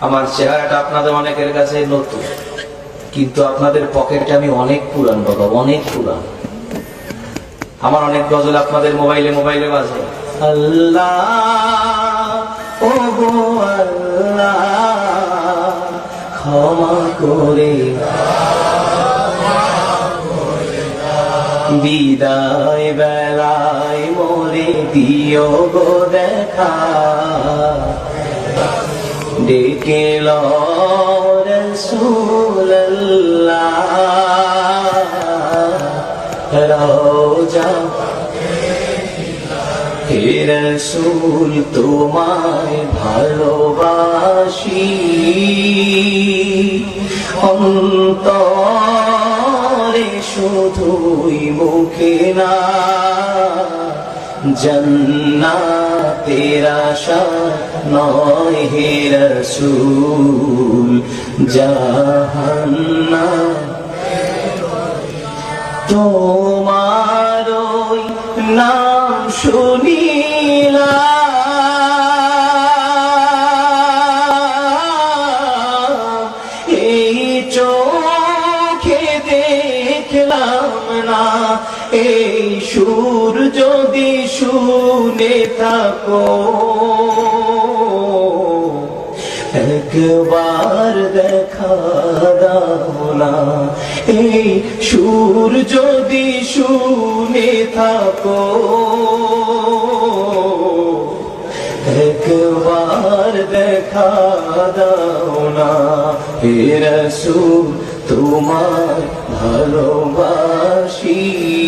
আমার চেহারাটা আপনাদের অনেকের কাছে নতুন, কিন্তু আপনাদের পকেটে আমি অনেক পুরান বাবা, অনেক পুরান। আমার অনেক গজল আপনাদের মোবাইলে মোবাইলে বাজে। আল্লাহ ও গো আল্লাহ ক্ষমা করে বিদায় বেলায় মোরে দিও গো দেখা, ডেকে লো রাসূলুল্লাহ রওজা। হে রাসূল তোমায় ভালোবাসি, অন্তরে শুধুই মুখে না, জান্নাতের আশা নয় হে রাসূল জাহান্নাম। তোমার ওই নাম শুনিলাম, এই চোখে দেখলাম না, এই সুর যদি শুনে থাকো একবার দেখা দাও না, এই সুর যদি শুনে থাকো একবার দেখা দাও না। হে রাসূল তোমায় ভালোবাসি।